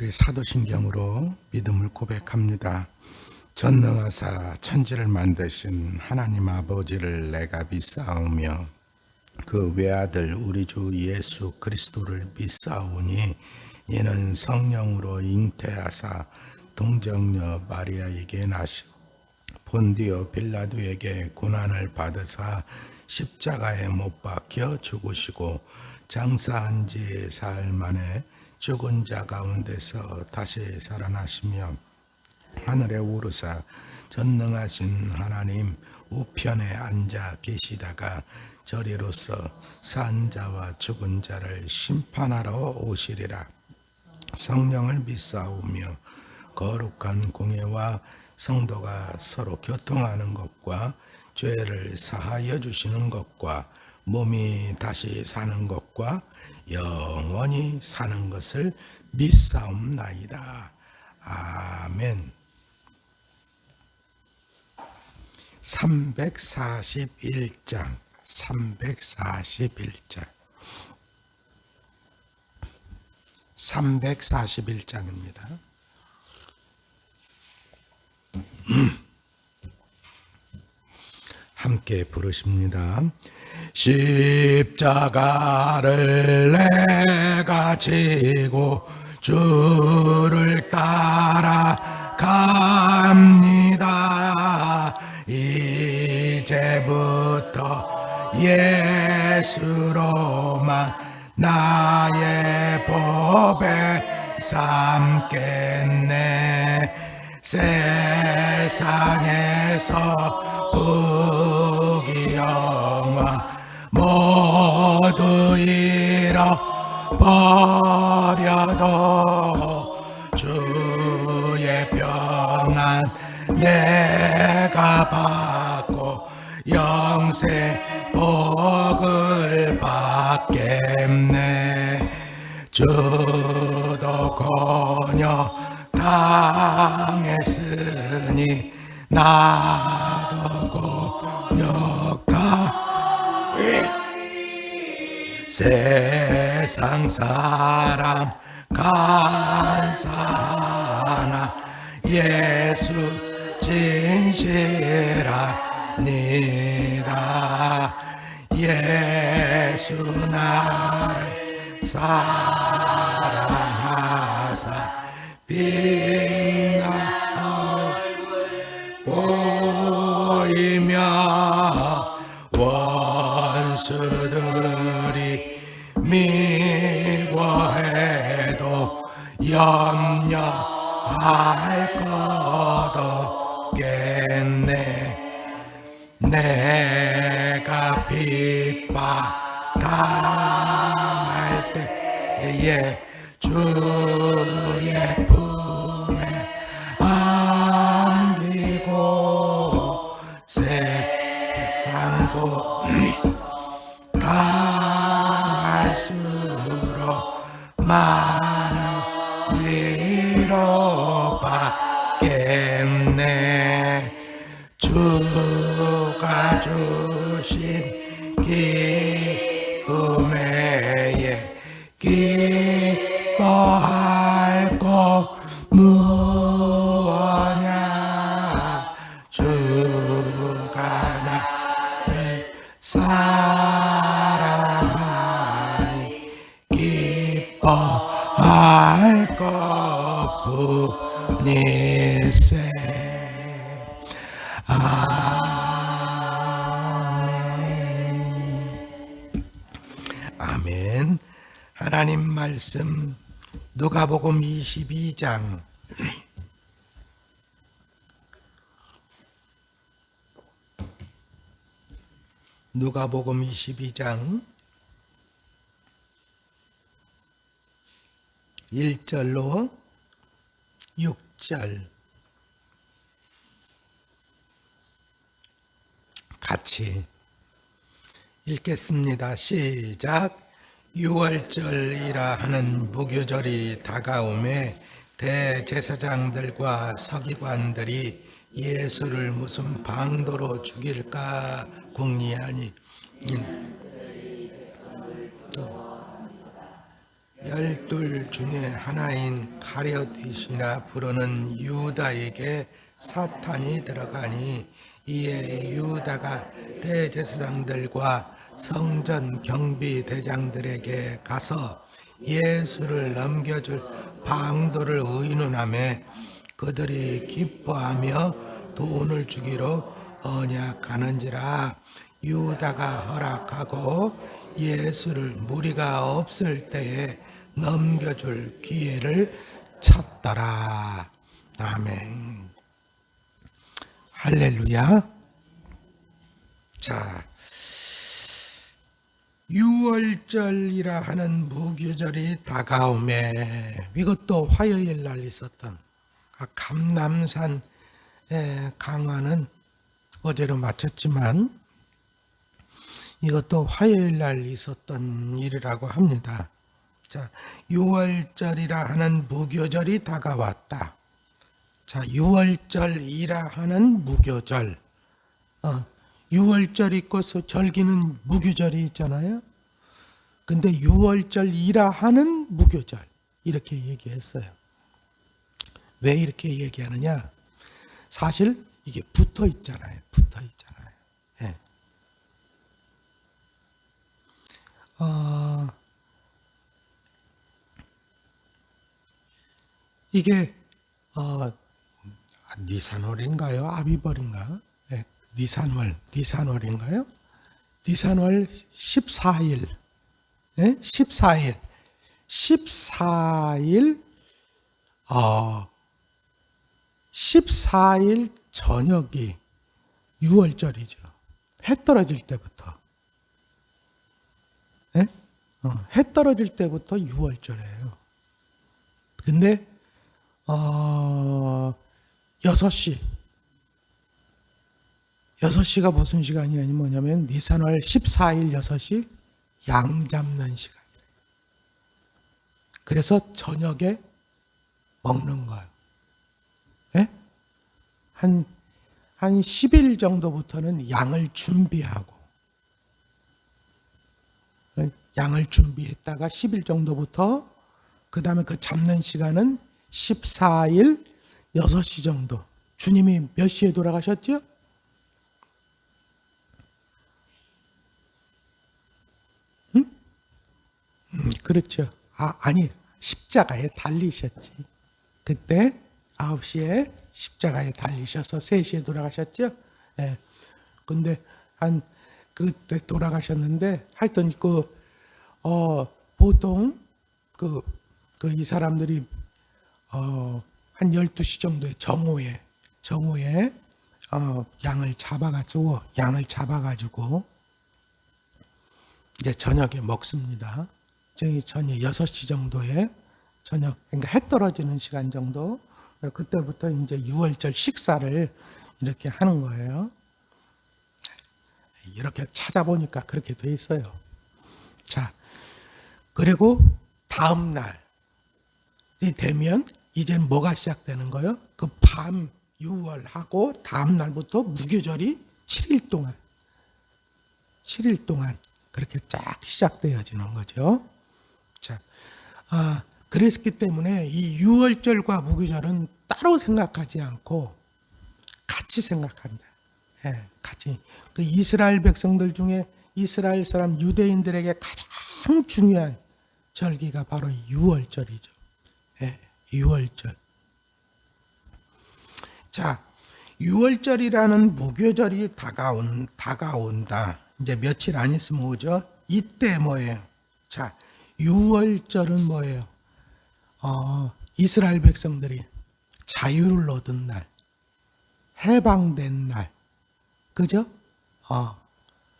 우리 사도신경으로 믿음을 고백합니다. 전능하사 천지를 만드신 하나님 아버지를 내가 믿사오며 그 외아들 우리 주 예수 그리스도를 믿사오니 이는 성령으로 잉태하사 동정녀 마리아에게 나시고 본디오 빌라도에게 고난을 받으사 십자가에 못 박혀 죽으시고 장사한 지 사흘 만에 죽은 자 가운데서 다시 살아나시며 하늘에 오르사 전능하신 하나님 우편에 앉아 계시다가 저리로서 산 자와 죽은 자를 심판하러 오시리라. 성령을 믿사오며 거룩한 공예와 성도가 서로 교통하는 것과 죄를 사하여 주시는 것과 몸이 다시 사는 것과 영원히 사는 것을 믿사옵나이다. 아멘. 341장 341장입니다. 함께 부르십니다. 십자가를 내가 지고 주를 따라갑니다. 이제부터 예수로만 나의 법에 삼겠네. 세상에서 부귀영화 모두 잃어버려도 주의 평안 내가 받고 영생 복을 받겠네. 주도 권유 당했으니 나도 권역다. 세상 사람 간사하나 예수 진실합니다. 예수 나를 사랑하사 빛나 얼굴 보이며 원수들이 미워해도 염려할 것 없겠네. 내가 핍박당할 때에 주의 품에 안기고 세상 당할수록 많은 위로 받겠네. 주가 주신 기쁨에 기뻐할 것 무엇냐. 주가 나를 사랑하니 기뻐할 것뿐일세. 아멘. 아멘. 하나님 말씀 누가복음 22장 누가복음 22장 1절로 6절 같이 읽겠습니다. 시작. 유월절이라 하는 무교절이 다가오매 대제사장들과 서기관들이 예수를 무슨 방도로 죽일까 궁리하니 열 열둘 중에 하나인 가룟옷이라 부르는 유다에게 사탄이 들어가니 이에 유다가 대제사장들과 성전 경비 대장들에게 가서 예수를 넘겨줄 방도를 의논하며 그들이 기뻐하며 돈을 주기로 언약하는지라. 유다가 허락하고 예수를 무리가 없을 때에 넘겨줄 기회를 찾더라. 아멘. 할렐루야. 자, 유월절이라 하는 무교절이 다가오매, 이것도 화요일 날 있었던 감남산 강화는 어제로 마쳤지만 이것도 화요일 날 있었던 일이라고 합니다. 자, 유월절이라 하는 무교절이 다가왔다. 자, 유월절이라 하는 무교절. 유월절 있고 절기는 무교절이 있잖아요. 근데 유월절이라 하는 무교절 이렇게 얘기했어요. 왜 이렇게 얘기하느냐? 사실 이게 붙어 있잖아요. 붙어 있잖아요. 예. 이게 니산월인가요? 아비벌인가? 네, 니산월인가요? 니산월 14일, 네? 14일 저녁이 유월절이죠. 해 떨어질 때부터. 네? 해 떨어질 때부터 유월절이에요. 근데 6시가 무슨 시간이 뭐냐면 니산월 14일 6시 양 잡는 시간이에요. 그래서 저녁에 먹는 거예요. 네? 한 10일 정도부터는 양을 준비하고, 양을 준비했다가 10일 정도부터 그 다음에 그 잡는 시간은 14일 6시 정도. 주님이 몇 시에 돌아가셨죠? 응? 그렇죠. 아니, 십자가에 달리셨지. 그때 9시에 십자가에 달리셔서 3시에 돌아가셨죠? 예. 근데 그때 돌아가셨는데 하여튼 보통 이 사람들이 한 12시 정도에 정오에 양을 잡아가지고 이제 저녁에 먹습니다. 저녁 6시 정도에 그러니까 해 떨어지는 시간 정도. 그때부터 이제 유월절 식사를 이렇게 하는 거예요. 이렇게 찾아보니까 그렇게 돼 있어요. 자, 그리고 다음 날이 되면 이제 뭐가 시작되는 거예요? 그 밤 유월하고 다음 날부터 무교절이 7일 동안 그렇게 쫙 시작되어지는 거죠. 자, 그랬기 때문에 이 유월절과 무교절은 따로 생각하지 않고 같이 생각한다. 예, 같이. 그 이스라엘 백성들 중에 이스라엘 사람 유대인들에게 가장 중요한 절기가 바로 유월절이죠. 예, 유월절. 자, 유월절이라는 무교절이 다가온다. 이제 며칠 안 있으면 오죠. 이때 뭐예요? 자, 유월절은 뭐예요? 이스라엘 백성들이 자유를 얻은 날, 해방된 날, 그죠?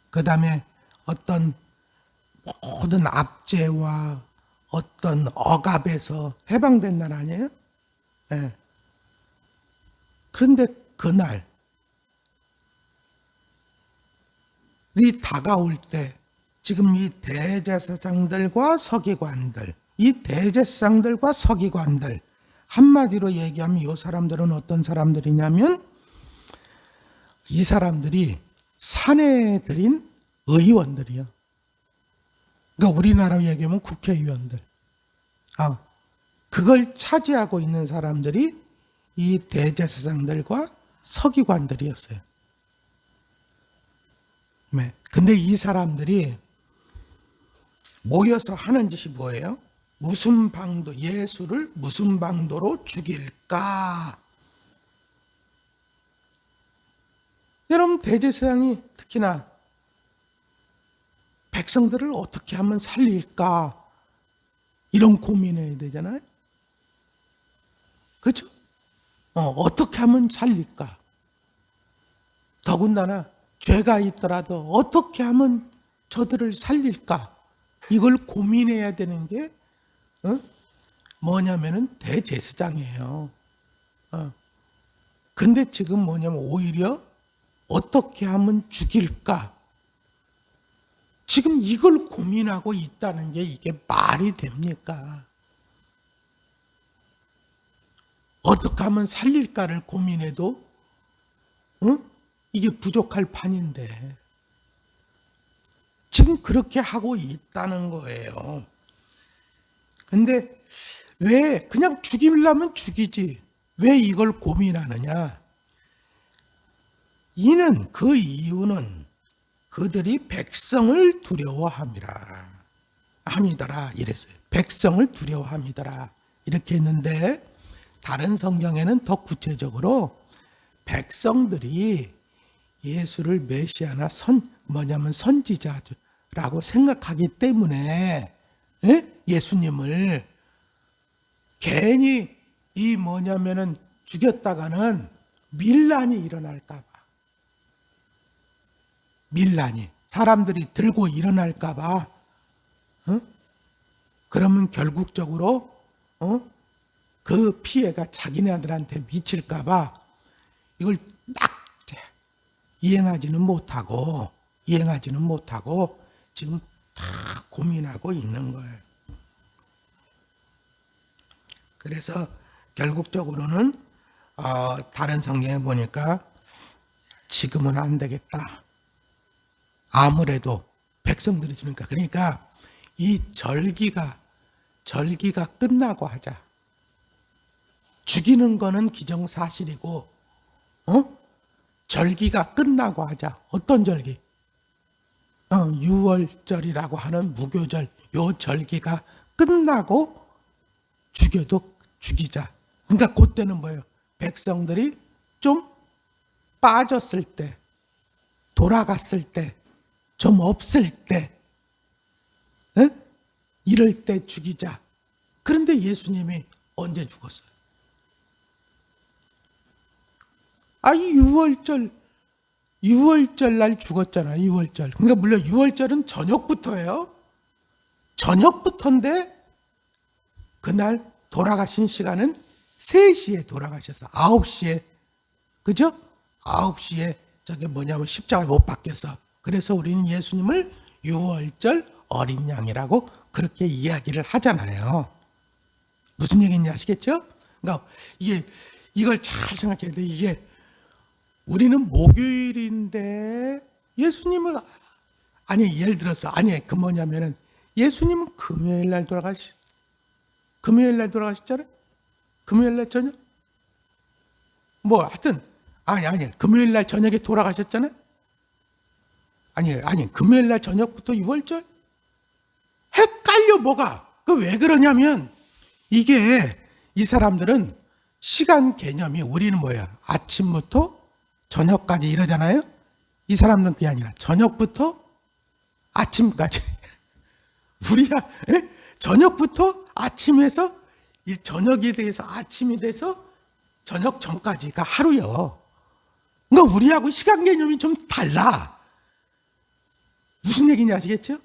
그 다음에 어떤 모든 압제와 어떤 억압에서 해방된 날 아니에요? 네. 그런데 그날이 다가올 때 지금 이 대제사장들과 서기관들, 한마디로 얘기하면 이 사람들은 어떤 사람들이냐면 이 사람들이 산에 들인 의원들이요. 그러니까 우리나라로 얘기하면 국회의원들. 그걸 차지하고 있는 사람들이 이 대제사장들과 서기관들이었어요. 네. 근데 이 사람들이 모여서 하는 짓이 뭐예요? 예수를 무슨 방도로 죽일까? 여러분, 대제사장이 특히나 백성들을 어떻게 하면 살릴까? 이런 고민해야 되잖아요. 그렇죠? 어떻게 하면 살릴까? 더군다나 죄가 있더라도 어떻게 하면 저들을 살릴까? 이걸 고민해야 되는 게 뭐냐면은 대제사장이에요. 근데 지금 뭐냐면 오히려 어떻게 하면 죽일까? 지금 이걸 고민하고 있다는 게 이게 말이 됩니까? 어떻게 하면 살릴까를 고민해도 이게 부족할 판인데 지금 그렇게 하고 있다는 거예요. 근데 왜 그냥 죽이려면 죽이지 왜 이걸 고민하느냐? 그 이유는 그들이 백성을 두려워함이라 함이더라 이랬어요. 백성을 두려워함이더라 이렇게 했는데 다른 성경에는 더 구체적으로 백성들이 예수를 메시아나 선지자라고 생각하기 때문에 예수님을 괜히 죽였다가는 밀란이 일어날까 봐. 밀란이 사람들이 들고 일어날까 봐. 그러면 결국적으로 그 피해가 자기네들한테 미칠까 봐 이걸 딱 이행하지는 못하고 지금 다 고민하고 있는 거예요. 그래서 결국적으로는 다른 성경에 보니까 지금은 안 되겠다. 아무래도 백성들이 주니까 그러니까 이 절기가 끝나고 하자. 죽이는 거는 기정사실이고 절기가 끝나고 하자. 어떤 절기? 유월절이라고 하는 무교절 요 절기가 끝나고 죽여도 죽이자. 그러니까 그때는 뭐예요? 백성들이 좀 빠졌을 때, 돌아갔을 때, 좀 없을 때, 이럴 때 죽이자. 그런데 예수님이 언제 죽었어요? 이 유월절 날 죽었잖아요. 유월절. 그러니까 물론 유월절은 저녁부터예요. 저녁부터인데 그날 돌아가신 시간은 3시에 돌아가셔서 9시에 그죠? 9시에 십자가에 못 박혀서 그래서 우리는 예수님을 유월절 어린 양이라고 그렇게 이야기를 하잖아요. 무슨 얘기인지 아시겠죠? 그러니까 이걸 잘 생각해야 돼. 이게 우리는 목요일인데 예수님은 예를 들어서 예수님은 금요일 날 돌아가셨잖아요. 금요일 날 저녁 하여튼 금요일 날 저녁에 돌아가셨잖아요. 금요일 날 저녁부터 유월절 헷갈려. 뭐가 왜 그러냐면 이게 이 사람들은 시간 개념이 우리는 뭐야? 아침부터 저녁까지 이러잖아요. 이 사람들은 그게 아니라 저녁부터 아침까지. 저녁부터 아침에서 저녁이 돼서 아침이 돼서 저녁 전까지가 하루요. 그러니까 우리하고 시간 개념이 좀 달라. 무슨 얘기인지 아시겠죠?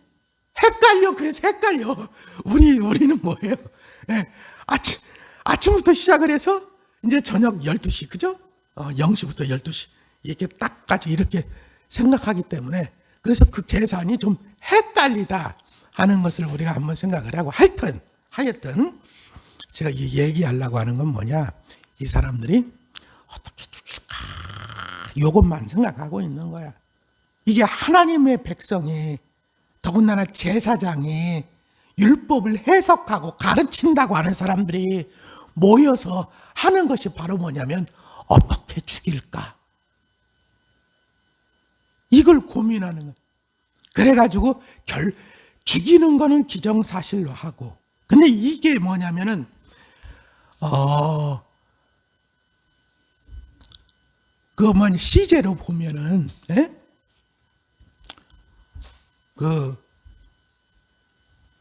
그래서 헷갈려. 우리는 뭐예요? 아침부터 시작을 해서 이제 저녁 12시, 그죠? 0시부터 12시. 이렇게 딱까지 이렇게 생각하기 때문에 그래서 그 계산이 좀 헷갈리다 하는 것을 우리가 한번 생각을 하고 하여튼 제가 얘기하려고 하는 건 뭐냐? 이 사람들이 어떻게 죽일까? 이것만 생각하고 있는 거야. 이게 하나님의 백성이 더군다나 제사장이 율법을 해석하고 가르친다고 하는 사람들이 모여서 하는 것이 바로 뭐냐면 어떻게 죽일까? 이걸 고민하는 거예요. 그래가지고 죽이는 거는 기정사실로 하고, 근데 이게 뭐냐면은 시제로 보면은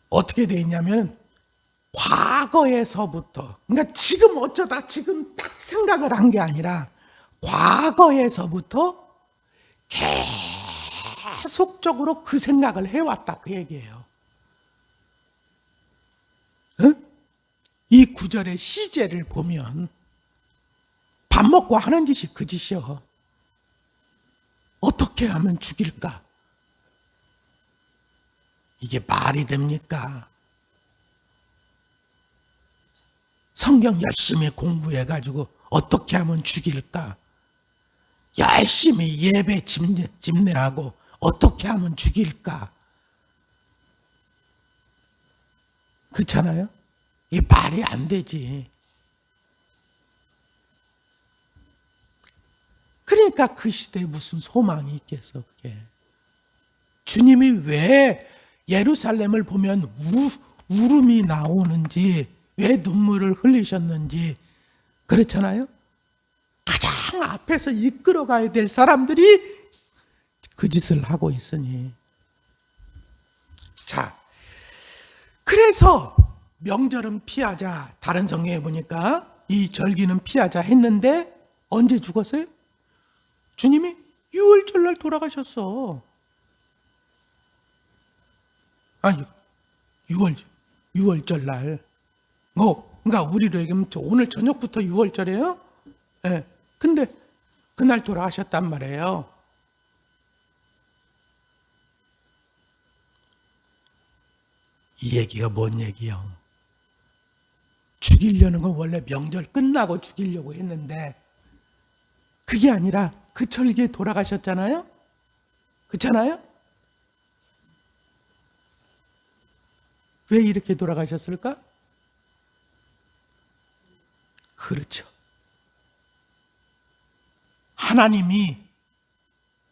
어떻게 돼 있냐면 과거에서부터, 그러니까 지금 어쩌다 지금 딱 생각을 한 게 아니라 과거에서부터 계속적으로 그 생각을 해왔다, 그 얘기예요. 이 구절의 시제를 보면 밥 먹고 하는 짓이 그 짓이요. 어떻게 하면 죽일까? 이게 말이 됩니까? 성경 열심히 공부해가지고 어떻게 하면 죽일까? 열심히 예배 집례하고 어떻게 하면 죽일까? 그렇잖아요? 이게 말이 안 되지. 그러니까 그 시대에 무슨 소망이 있겠어, 그게. 주님이 왜 예루살렘을 보면 울음이 나오는지, 왜 눈물을 흘리셨는지, 그렇잖아요? 가장 앞에서 이끌어 가야 될 사람들이 그 짓을 하고 있으니. 자, 그래서 명절은 피하자. 다른 성경에 보니까 이 절기는 피하자 했는데 언제 죽었어요? 주님이 6월절날 돌아가셨어. 아니, 6월절날. 그러니까 우리로 얘기하면 오늘 저녁부터 6월절이에요? 네. 근데 그날 돌아가셨단 말이에요. 이 얘기가 뭔 얘기요? 죽이려는 건 원래 명절 끝나고 죽이려고 했는데 그게 아니라 그 절기에 돌아가셨잖아요? 그렇잖아요? 왜 이렇게 돌아가셨을까? 그렇죠. 하나님이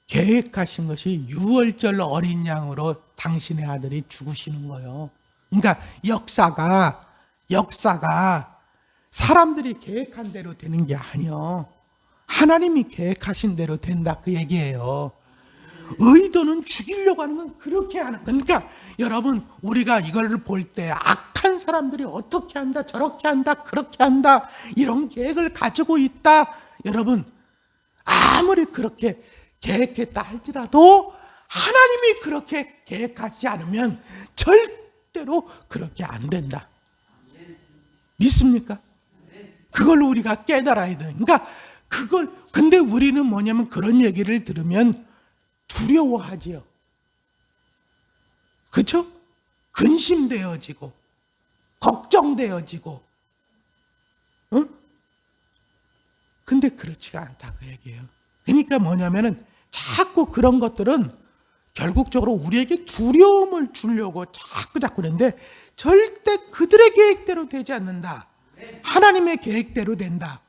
계획하신 것이 6월절 어린 양으로 당신의 아들이 죽으시는 거예요. 그러니까 역사가 사람들이 계획한 대로 되는 게 아니요. 하나님이 계획하신 대로 된다, 그 얘기예요. 의도는 죽이려고 하는 건 그렇게 하는. 그러니까 여러분, 우리가 이걸 볼 때 악한 사람들이 어떻게 한다, 저렇게 한다, 그렇게 한다, 이런 계획을 가지고 있다. 여러분, 아무리 그렇게 계획했다 할지라도 하나님이 그렇게 계획하지 않으면 절대로 그렇게 안 된다. 믿습니까? 그걸 우리가 깨달아야 돼. 그러니까 근데 우리는 뭐냐면 그런 얘기를 들으면 두려워하지요. 그렇죠? 근심되어지고 걱정되어지고. 응? 근데 그렇지가 않다, 그 얘기예요. 그러니까 뭐냐면은 자꾸 그런 것들은 결국적으로 우리에게 두려움을 주려고 자꾸 그러는데 절대 그들의 계획대로 되지 않는다. 하나님의 계획대로 된다.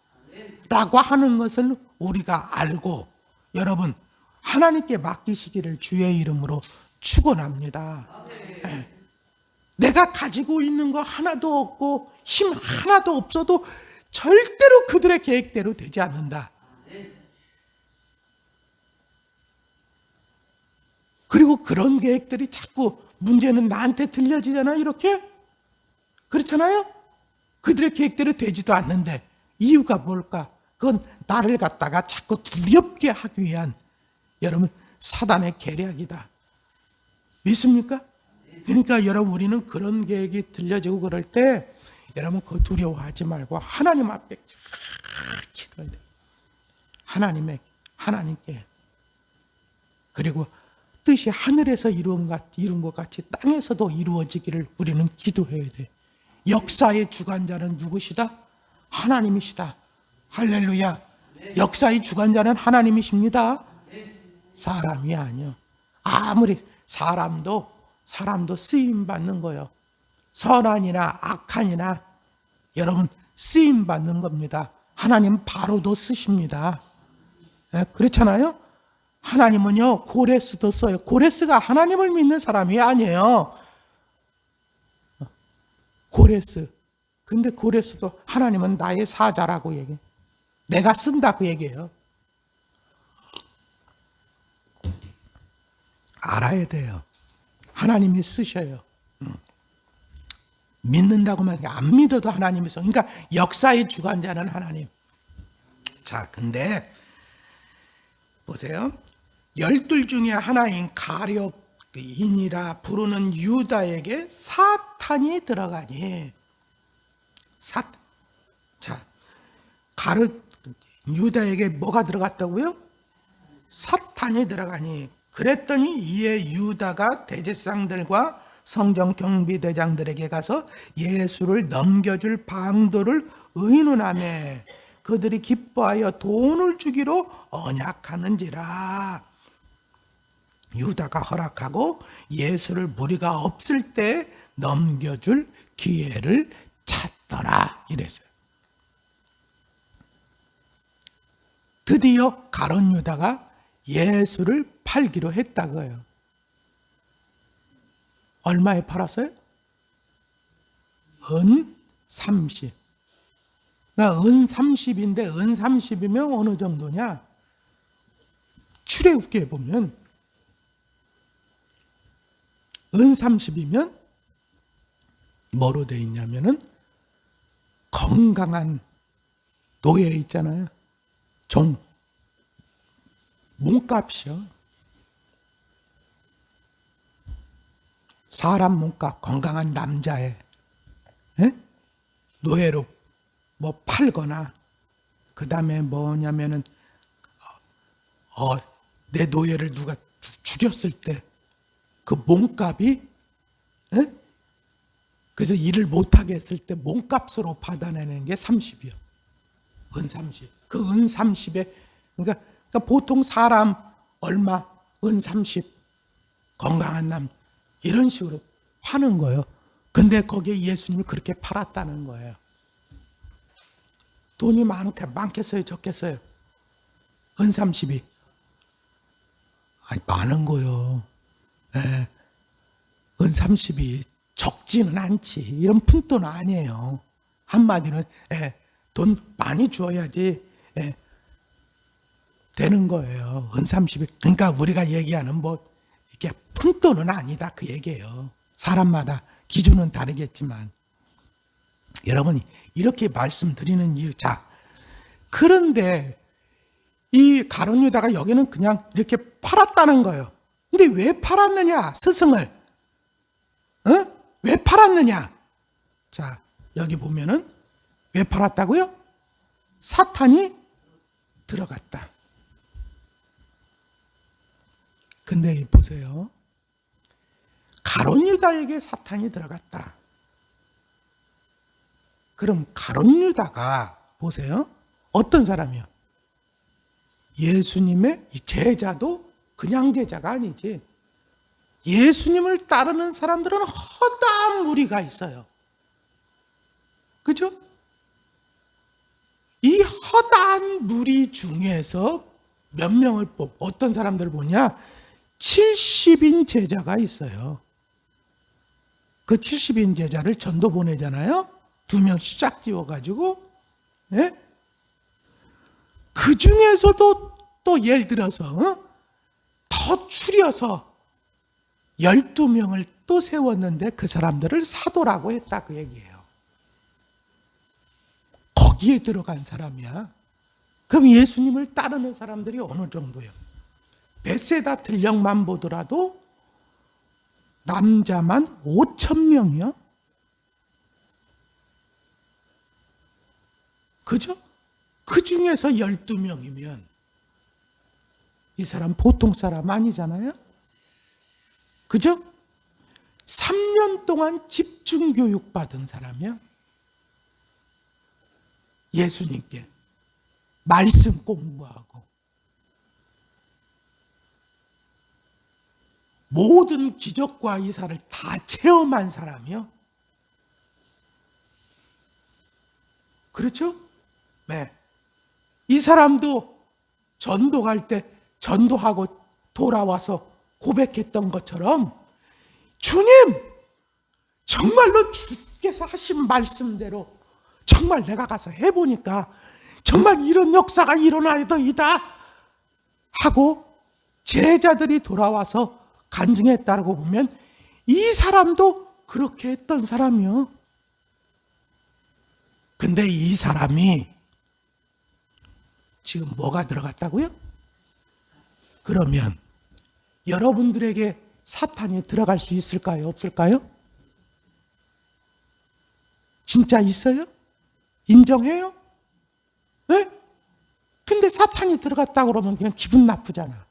라고 하는 것을 우리가 알고 여러분 하나님께 맡기시기를 주의 이름으로 축원합니다. 네. 내가 가지고 있는 거 하나도 없고 힘 하나도 없어도 절대로 그들의 계획대로 되지 않는다. 그리고 그런 계획들이 자꾸 문제는 나한테 들려지잖아요. 이렇게 그렇잖아요. 그들의 계획대로 되지도 않는데 이유가 뭘까? 그건 나를 갖다가 자꾸 두렵게 하기 위한 여러분 사단의 계략이다. 믿습니까? 그러니까 여러분 우리는 그런 계획이 들려지고 그럴 때 여러분 그거 두려워하지 말고 하나님 앞에 기도해야 돼요. 하나님께 그리고 뜻이 하늘에서 이룬 것 같이 땅에서도 이루어지기를 우리는 기도해야 돼. 역사의 주관자는 누구시다? 하나님이시다. 할렐루야. 역사의 주관자는 하나님이십니다. 사람이 아니요. 아무리 사람도 쓰임 받는 거예요. 선한이나 악한이나 여러분 쓰임 받는 겁니다. 하나님 바로도 쓰십니다. 그렇잖아요? 하나님은요 고레스도 써요. 고레스가 하나님을 믿는 사람이 아니에요. 고레스. 근데 고레스도 하나님은 나의 사자라고 얘기해. 내가 쓴다 그 얘기예요. 알아야 돼요. 하나님이 쓰셔요. 믿는다고만 안 믿어도 하나님이 써. 그러니까 역사의 주관자는 하나님. 자, 근데 보세요. 12 중에 하나인 가룟인이라 부르는 유다에게 사탄이 들어가니. 자, 유다에게 뭐가 들어갔다고요? 사탄이 들어가니. 그랬더니 이에 유다가 대제사장들과 성전 경비대장들에게 가서 예수를 넘겨줄 방도를 의논하며 그들이 기뻐하여 돈을 주기로 언약하는지라. 유다가 허락하고 예수를 무리가 없을 때 넘겨줄 기회를 찾더라 이랬어요. 드디어 가룟 유다가 예수를 팔기로 했다고요. 얼마에 팔았어요? 은 30. 그러니까 은 30인데 은 30이면 어느 정도냐? 출애굽기에 보면 은 30이면 뭐로 돼 있냐면은 건강한 노예 있잖아요. 종. 몸값이요. 사람 몸값, 건강한 남자의 노예로 뭐 팔거나, 그 다음에 뭐냐면은 내 노예를 누가 죽였을 때 그 몸값이, 그래서 일을 못하게 했을 때 몸값으로 받아내는 게 30이요. 은 30. 그 은 30에 그러니까 보통 사람 얼마? 은 30. 건강한 남. 이런 식으로 파는 거예요. 근데 거기에 예수님을 그렇게 팔았다는 거예요. 돈이 많겠어요? 적겠어요? 은 30이. 아니, 많은 거요. 예. 은 30이 적지는 않지. 이런 푼돈 아니에요. 한마디는, 돈 많이 주어야지, 되는 거예요. 은 30이. 그러니까 우리가 얘기하는 이게 푼돈은 아니다. 그 얘기예요. 사람마다 기준은 다르겠지만. 여러분이 이렇게 말씀드리는 이유. 자, 그런데 이 가룟 유다가 여기는 그냥 이렇게 팔았다는 거예요. 근데 왜 팔았느냐? 스승을. 왜 팔았느냐? 자, 여기 보면은 왜 팔았다고요? 사탄이 들어갔다. 근데 보세요. 가룟 유다에게 사탄이 들어갔다. 그럼 가룟 유다가 보세요. 어떤 사람이요? 예수님의 제자도 그냥 제자가 아니지. 예수님을 따르는 사람들은 허다한 무리가 있어요. 그죠? 이 허다한 무리 중에서 몇 명을 어떤 사람들을 보냐? 70인 제자가 있어요. 그 70인 제자를 전도 보내잖아요. 2명씩 쫙 띄워가지고. 그 중에서도 또 예를 들어서 더 추려서 12명을 또 세웠는데 그 사람들을 사도라고 했다 그 얘기예요. 거기에 들어간 사람이야. 그럼 예수님을 따르는 사람들이 어느 정도예요? 벳세다 들녘만 보더라도 남자만 5,000명이요. 그죠? 그 중에서 12명이면 이 사람 보통 사람 아니잖아요? 그죠? 3년 동안 집중 교육 받은 사람이야. 예수님께 말씀 공부하고 모든 기적과 이사를 다 체험한 사람이요. 그렇죠? 네. 이 사람도 전도 갈 때 전도하고 돌아와서 고백했던 것처럼 주님, 정말로 주께서 하신 말씀대로 정말 내가 가서 해보니까 정말 이런 역사가 일어나더이다 하고 제자들이 돌아와서 간증했다고 보면 이 사람도 그렇게 했던 사람이요. 근데 이 사람이 지금 뭐가 들어갔다고요? 그러면 여러분들에게 사탄이 들어갈 수 있을까요? 없을까요? 진짜 있어요? 인정해요? 네? 근데 사탄이 들어갔다 그러면 그냥 기분 나쁘잖아.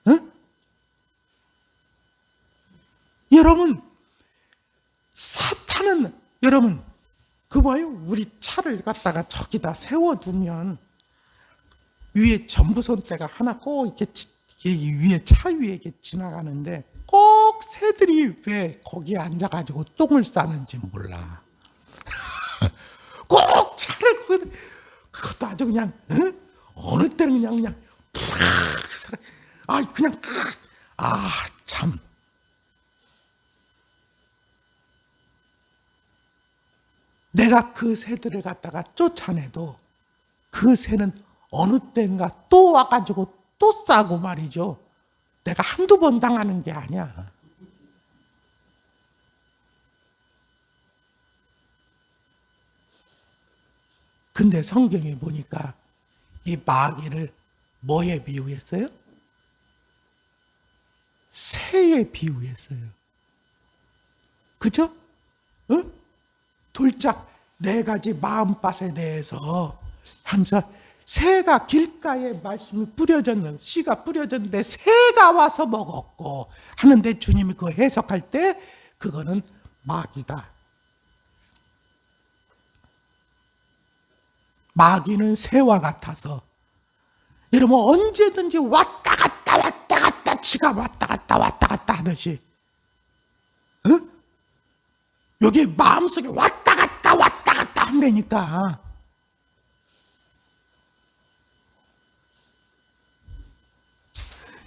응? 여러분, 사탄은, 여러분, 그 봐요. 우리 차를 갖다가 저기다 세워두면 위에 전부선대가 하나 꼭 이렇게 위에 차 위에 이렇게 지나가는데 꼭 새들이 왜 거기에 앉아가지고 똥을 싸는지 몰라. 꼭 차를 그것도 아주 그냥 어느 때는 그냥 그냥 참. 내가 그 새들을 갖다가 쫓아내도 그 새는 어느 때인가 또 와가지고 또 싸고 말이죠. 내가 한두 번 당하는 게 아니야. 근데 성경에 보니까 이 마귀를 뭐에 비유했어요? 새에 비유했어요. 그죠? 응? 돌짝 네 가지 마음밭에 대해서 하면서 새가 길가에 말씀이 뿌려졌는 씨가 뿌려졌는데 새가 와서 먹었고 하는데 주님이 그거 해석할 때 그거는 마귀다. 마귀는 새와 같아서 여러분 언제든지 왔다 갔다 지가 왔다 갔다 하듯이 여기 마음속에 왔다 갔다 한다니까.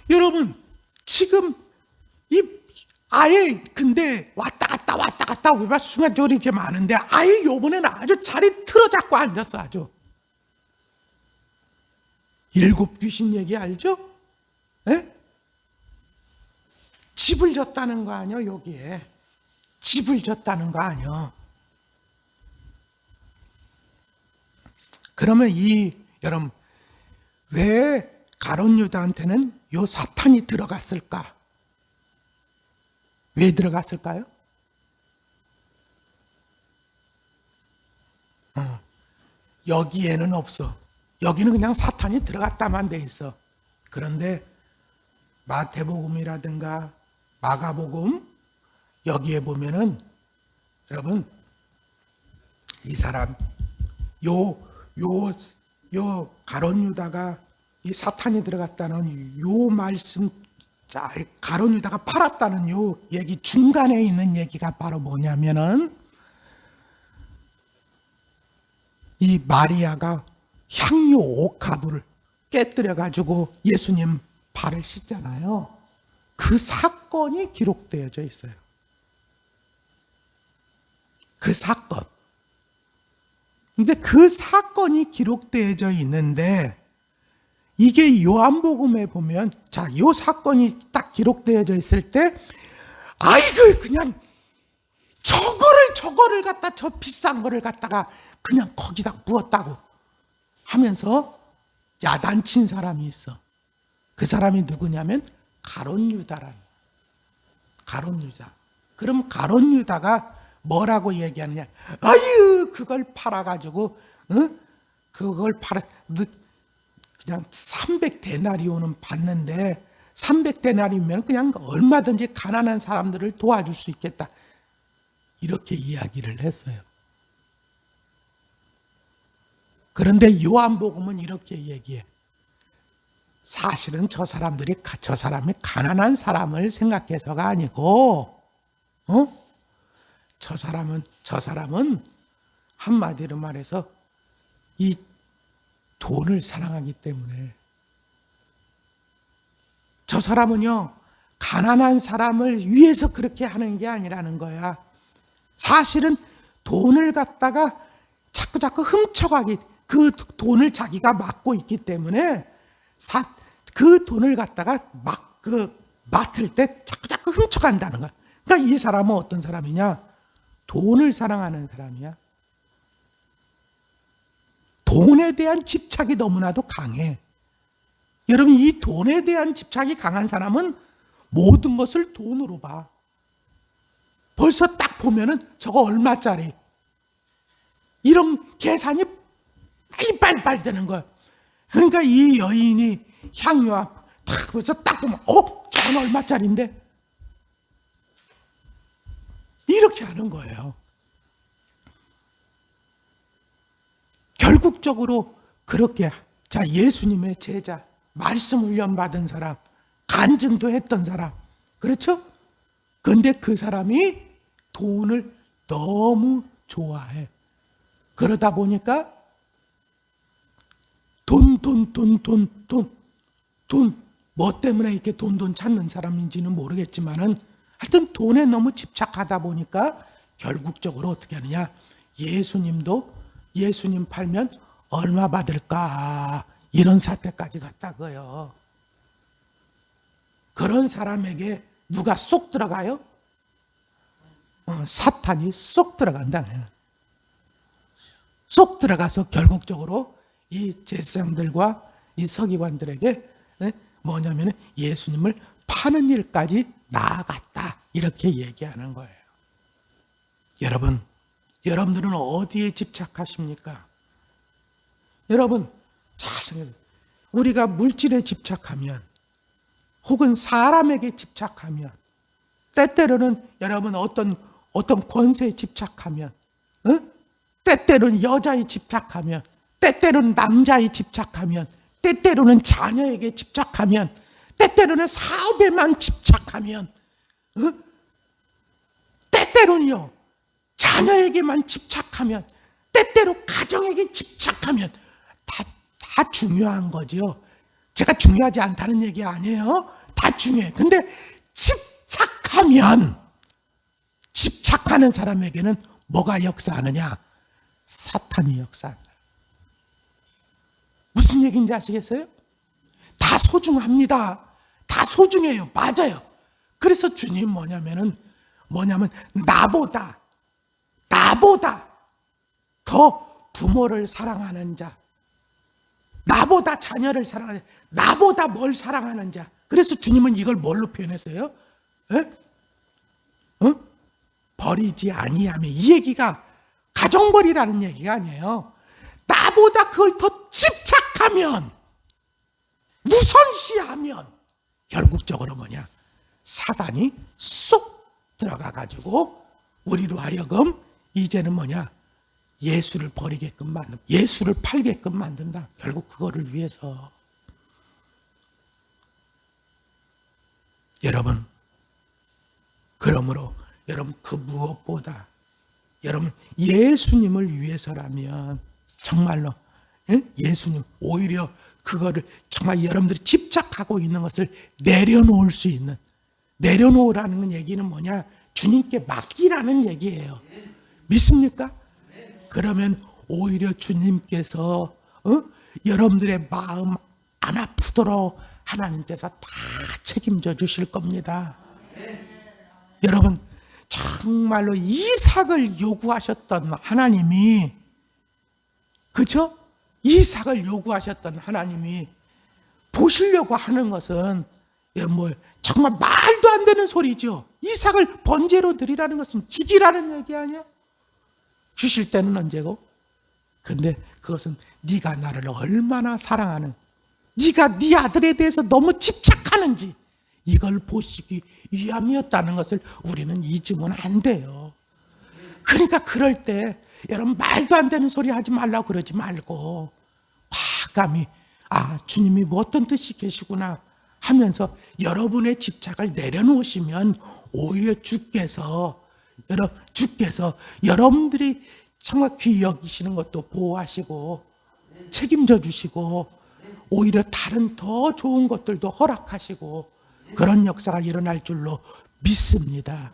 여러분 지금 아예 근데 왔다 갔다 왜 순간적으로 이렇게 많은데 아예 요번에는 아주 자리 틀어잡고 앉았어. 아주 7 귀신 얘기 알죠? 에? 집을 졌다는 거 아니요? 여기에 집을 졌다는 거 아니요? 그러면 여러분 왜 가룟 유다한테는 요 사탄이 들어갔을까? 왜 들어갔을까요? 여기에는 없어. 여기는 그냥 사탄이 들어갔다만 돼 있어. 그런데 마태복음이라든가 마가복음 여기에 보면은 여러분 이 사람 요 가룟 유다가 이 사탄이 들어갔다는 요 말씀, 가룟 유다가 팔았다는 요 얘기 중간에 있는 얘기가 바로 뭐냐면은 이 마리아가 향유 옥합을 깨뜨려 가지고 예수님 발을 씻잖아요. 그 사건이 기록되어져 있어요. 그 사건. 근데 그 사건이 기록되어져 있는데 이게 요한복음에 보면 요 사건이 딱 기록되어져 있을 때 아이고 그냥 저거를 갖다 저 비싼 거를 갖다가 그냥 거기다 부었다고 하면서 야단친 사람이 있어. 그 사람이 누구냐면 가룟 유다라는. 가룟 유다. 그럼 가룟 유다가 뭐라고 얘기하느냐? 아유 그걸 팔아가지고 그걸 그냥 300데나리온은 받는데 300데나리면 그냥 얼마든지 가난한 사람들을 도와줄 수 있겠다. 이렇게 이야기를 했어요. 그런데 요한복음은 이렇게 얘기해. 사실은 저 사람이 가난한 사람을 생각해서가 아니고, 저 사람은 한마디로 말해서 이 돈을 사랑하기 때문에. 저 사람은요, 가난한 사람을 위해서 그렇게 하는 게 아니라는 거야. 사실은 돈을 갖다가 자꾸 훔쳐가기, 그 돈을 자기가 맡고 있기 때문에 그 돈을 갖다가 맡을 때 자꾸 훔쳐간다는 거야. 그러니까 이 사람은 어떤 사람이냐? 돈을 사랑하는 사람이야. 돈에 대한 집착이 너무나도 강해. 여러분, 이 돈에 대한 집착이 강한 사람은 모든 것을 돈으로 봐. 벌써 딱 보면은 저거 얼마짜리, 이런 계산이 빨리 되는 거야. 그러니까 이 여인이 향유 앞 딱 보면 저건 얼마짜리인데? 이렇게 하는 거예요. 결국적으로 그렇게, 자, 예수님의 제자, 말씀 훈련 받은 사람, 간증도 했던 사람, 그렇죠? 근데 그 사람이 돈을 너무 좋아해. 그러다 보니까 돈, 뭐 때문에 이렇게 돈 찾는 사람인지는 모르겠지만은 하여튼 돈에 너무 집착하다 보니까 결국적으로 어떻게 하느냐? 예수님 팔면 얼마 받을까? 이런 사태까지 갔다고요. 그런 사람에게 누가 쏙 들어가요? 사탄이 쏙 들어간다. 쏙 들어가서 결국적으로 이 제사장들과 이 서기관들에게 뭐냐면 예수님을 파는 일까지 나아갔다, 이렇게 얘기하는 거예요. 여러분들은 어디에 집착하십니까? 여러분 잘 생각해요. 우리가 물질에 집착하면, 혹은 사람에게 집착하면, 때때로는 여러분 어떤 권세에 집착하면, 때때로는 여자에 집착하면, 때때로는 남자에 집착하면, 때때로는 자녀에게 집착하면, 때때로는 사업에만 집착하면, 때때로는요 자녀에게만 집착하면, 때때로 가정에게 집착하면 다 중요한 거죠. 제가 중요하지 않다는 얘기 아니에요. 다 중요해. 근데 집착하는 사람에게는 뭐가 역사하느냐? 사탄이 역사한다. 무슨 얘기인지 아시겠어요? 다 소중합니다. 다 소중해요. 맞아요. 그래서 주님 뭐냐면 나보다 더 부모를 사랑하는 자, 나보다 자녀를 사랑하는 자, 나보다 뭘 사랑하는 자. 그래서 주님은 이걸 뭘로 표현했어요? 버리지 아니하며. 이 얘기가 가정벌이라는 얘기가 아니에요. 나보다 그걸 더 집착하면, 우선시하면 결국적으로 뭐냐? 사단이 쏙 들어가가지고 우리로 하여금 이제는 뭐냐? 예수를 버리게끔 만든다. 예수를 팔게끔 만든다. 결국 그거를 위해서. 여러분, 그러므로 여러분 그 무엇보다 여러분 예수님을 위해서라면 정말로 예수님, 오히려 그거를 정말 여러분들이 집착하고 있는 것을 내려놓을 수 있는, 내려놓으라는 얘기는 뭐냐? 주님께 맡기라는 얘기예요. 믿습니까? 그러면 오히려 주님께서 여러분들의 마음 안 아프도록 하나님께서 다 책임져 주실 겁니다. 여러분, 정말로 이삭을 요구하셨던 하나님이, 그렇죠? 이삭을 요구하셨던 하나님이 보시려고 하는 것은 정말 말도 안 되는 소리죠. 이삭을 번제로 드리라는 것은 죽이라는 얘기 아니야? 주실 때는 언제고? 근데 그것은 네가 나를 얼마나 사랑하는, 네가 네 아들에 대해서 너무 집착하는지 이걸 보시기 위함이었다는 것을 우리는 잊으면 안 돼요. 그러니까 그럴 때 여러분 말도 안 되는 소리 하지 말라고 그러지 말고 과감히 주님이 뭐 어떤 뜻이 계시구나 하면서 여러분의 집착을 내려놓으시면 오히려 주께서 여러분들이 정말 귀히 여기시는 것도 보호하시고 책임져 주시고 오히려 다른 더 좋은 것들도 허락하시고 그런 역사가 일어날 줄로 믿습니다.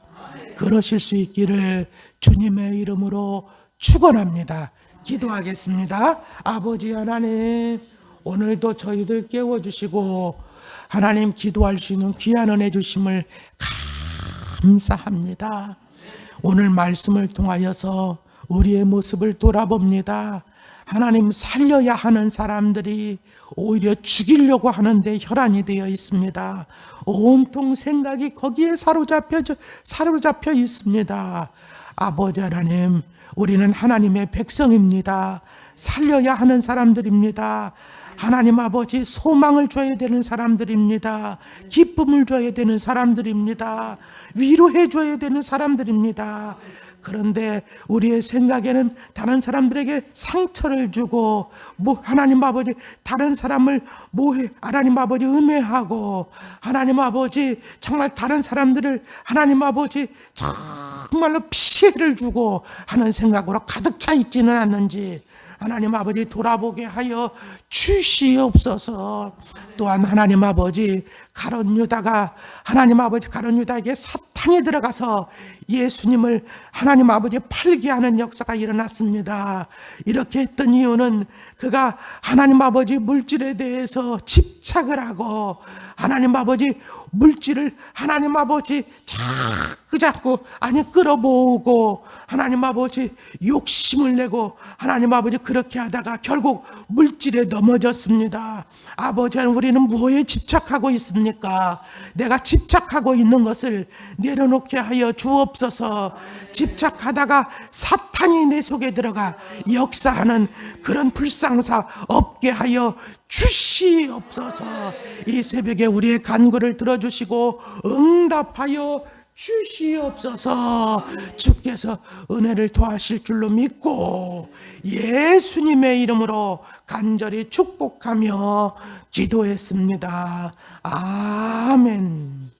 그러실 수 있기를 주님의 이름으로 축원합니다. 기도하겠습니다. 아버지 하나님, 오늘도 저희들 깨워주시고 하나님 기도할 수 있는 귀한 은혜 주심을 감사합니다. 오늘 말씀을 통하여서 우리의 모습을 돌아봅니다. 하나님, 살려야 하는 사람들이 오히려 죽이려고 하는데 혈안이 되어 있습니다. 온통 생각이 거기에 사로잡혀 있습니다. 아버지 하나님, 우리는 하나님의 백성입니다. 살려야 하는 사람들입니다. 하나님 아버지, 소망을 줘야 되는 사람들입니다. 기쁨을 줘야 되는 사람들입니다. 위로해 줘야 되는 사람들입니다. 그런데 우리의 생각에는 다른 사람들에게 상처를 주고 하나님 아버지, 다른 사람을 하나님 아버지 음해하고 하나님 아버지, 정말 다른 사람들을 하나님 아버지 정말로 피해를 주고 하는 생각으로 가득 차 있지는 않는지 하나님 아버지 돌아보게 하여 주시옵소서. 또한 하나님 아버지, 가룟 유다에게 사탄이 들어가서 예수님을 하나님 아버지 팔게 하는 역사가 일어났습니다. 이렇게 했던 이유는 그가 하나님 아버지 물질에 대해서 집착을 하고 하나님 아버지 물질을 하나님 아버지 자꾸 끌어모으고 하나님 아버지 욕심을 내고 하나님 아버지 그렇게 하다가 결국 물질에 넘어졌습니다. 아버지, 우리는 무엇에 집착하고 있습니까? 내가 집착하고 있는 것을 내려놓게 하여 주옵소서. 집착하다가 사탄이 내 속에 들어가 역사하는 그런 불상사 없게 하여 주시옵소서. 이 새벽에 우리의 간구를 들어주시고 응답하여 주시옵소서. 주께서 은혜를 더하실 줄로 믿고 예수님의 이름으로 간절히 축복하며 기도했습니다. 아멘.